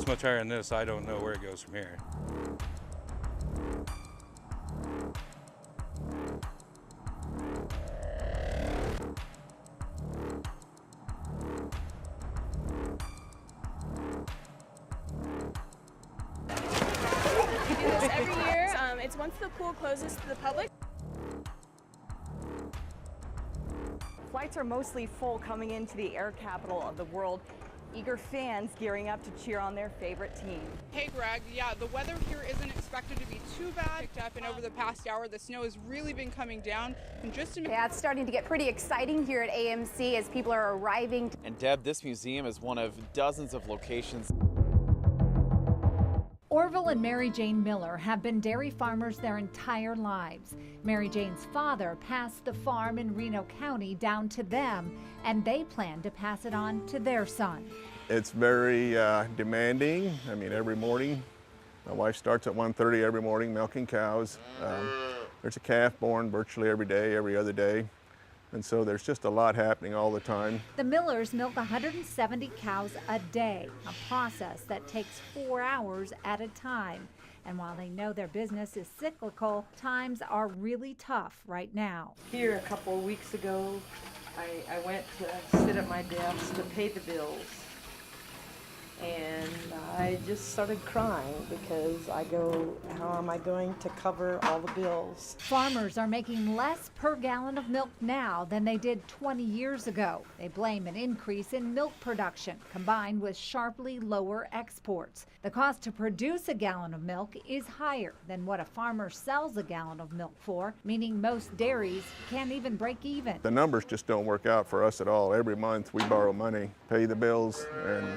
goes much higher than this, I don't know where it goes from here. We do this every year. It's once the pool closes to the public. Flights are mostly full coming into the air capital of the world. Eager fans gearing up to cheer on their favorite team. Hey Greg, yeah, the weather here isn't expected to be too bad. Picked up, and over the past hour, the snow has really been coming down. And just yeah, it's starting to get pretty exciting here at AMC as people are arriving. And Deb, this museum is one of dozens of locations. Orville and Mary Jane Miller have been dairy farmers their entire lives. Mary Jane's father passed the farm in Reno County down to them, and they plan to pass it on to their son. It's very demanding. I mean, every morning, my wife starts at 1:30 every morning milking cows. There's a calf born virtually every day, every other day. And so there's just a lot happening all the time. The Millers milk 170 cows a day, a process that takes 4 hours at a time. And while they know their business is cyclical, times are really tough right now. Here a couple of weeks ago, I went to sit at my desk to pay the bills. And I just started crying because I go, how am I going to cover all the bills? Farmers are making less per gallon of milk now than they did 20 years ago. They blame an increase in milk production combined with sharply lower exports. The cost to produce a gallon of milk is higher than what a farmer sells a gallon of milk for, meaning most dairies can't even break even. The numbers just don't work out for us at all. Every month we borrow money, pay the bills, and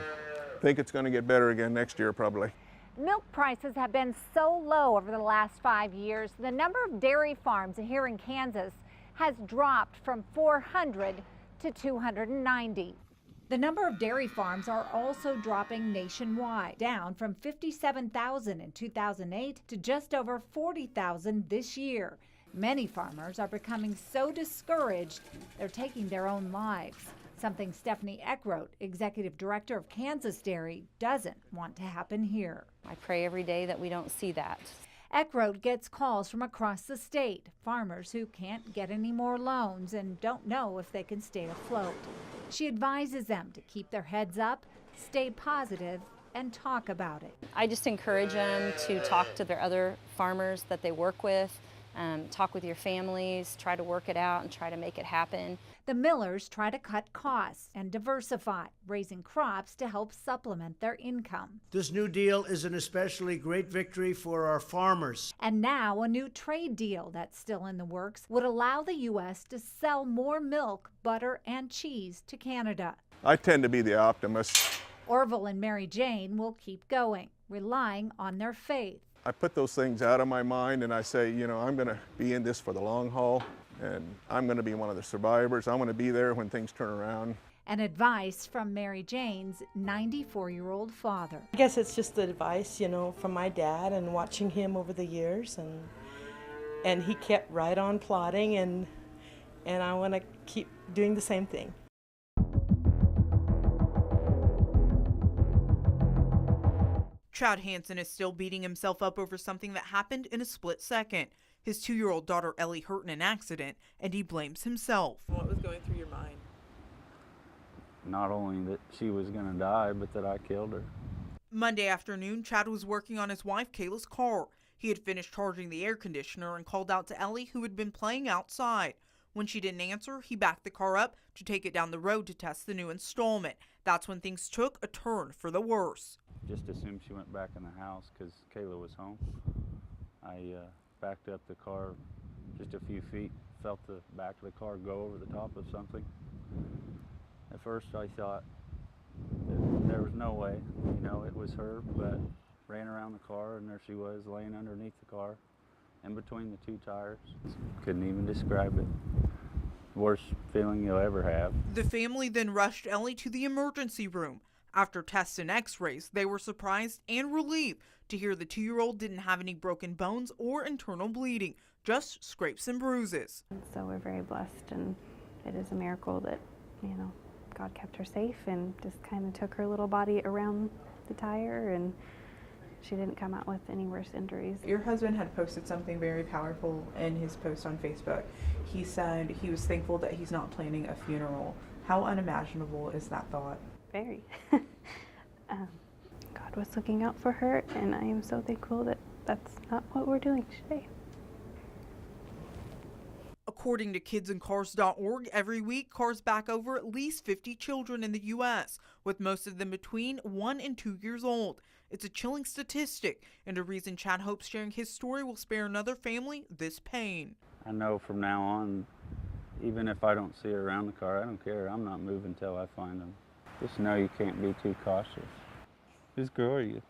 think it's going to get better again next year probably. Milk prices have been so low over the last 5 years, the number of dairy farms here in Kansas has dropped from 400 to 290. The number of dairy farms are also dropping nationwide, down from 57,000 in 2008 to just over 40,000 this year. Many farmers are becoming so discouraged, they're taking their own lives. Something Stephanie Eckroat, executive director of Kansas Dairy, doesn't want to happen here. I pray every day that we don't see that. Eckroat gets calls from across the state, farmers who can't get any more loans and don't know if they can stay afloat. She advises them to keep their heads up, stay positive, and talk about it. I just encourage them to talk to their other farmers that they work with, talk with your families, try to work it out and try to make it happen. The Millers try to cut costs and diversify, raising crops to help supplement their income. This new deal is an especially great victory for our farmers. And now a new trade deal that's still in the works would allow the U.S. to sell more milk, butter, and cheese to Canada. I tend to be the optimist. Orville and Mary Jane will keep going, relying on their faith. I put those things out of my mind and I say, you know, I'm going to be in this for the long haul and I'm going to be one of the survivors. I want to be there when things turn around. And advice from Mary Jane's 94-year-old father. I guess it's just the advice, you know, from my dad and watching him over the years, and he kept right on plodding, and I want to keep doing the same thing. Chad Hansen is still beating himself up over something that happened in a split second. His 2-year-old daughter Ellie hurt in an accident, and he blames himself. What was going through your mind? Not only that she was going to die, but that I killed her. Monday afternoon, Chad was working on his wife Kayla's car. He had finished charging the air conditioner and called out to Ellie, who had been playing outside. When she didn't answer, he backed the car up to take it down the road to test the new installment. That's when things took a turn for the worse. Just assumed she went back in the house because Kayla was home. I backed up the car just a few feet, felt the back of the car go over the top of something. At first I thought there was no way, you know, it was her, but ran around the car and there she was laying underneath the car in between the two tires. Couldn't even describe it. Worst feeling you'll ever have. The family then rushed Ellie to the emergency room. After tests and x-rays, they were surprised and relieved to hear the 2-year-old didn't have any broken bones or internal bleeding, just scrapes and bruises. So we're very blessed, and it is a miracle that, you know, God kept her safe and just kind of took her little body around the tire, and she didn't come out with any worse injuries. Your husband had posted something very powerful in his post on Facebook. He said he was thankful that he's not planning a funeral. How unimaginable is that thought? Very. God was looking out for her, and I am so thankful that that's not what we're doing today. According to kidsancars.org, every week cars back over at least 50 children in the U.S., with most of them between 1 and 2 years old. It's a chilling statistic, and a reason Chad hopes sharing his story will spare another family this pain. I know from now on, even if I don't see her around the car, I don't care. I'm not moving till I find them. Just know you can't be too cautious. Whose girl are you?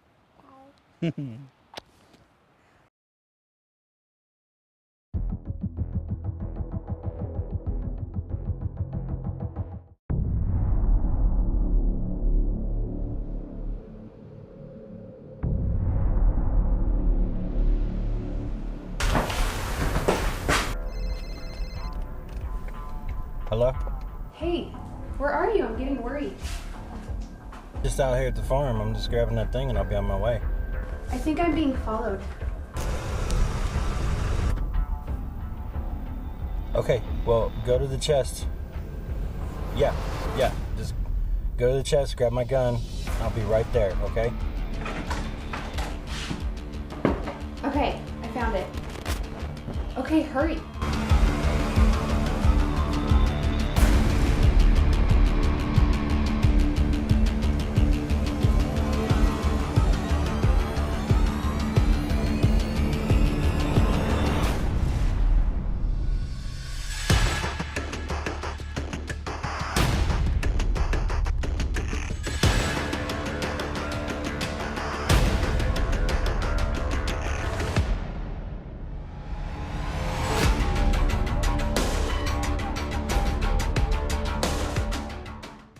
Hello? Hey, where are you? I'm getting worried. Just out here at the farm. I'm just grabbing that thing and I'll be on my way. I think I'm being followed. Okay, well, go to the chest. Yeah, just go to the chest, grab my gun. I'll be right there, okay? Okay, I found it. Okay, hurry.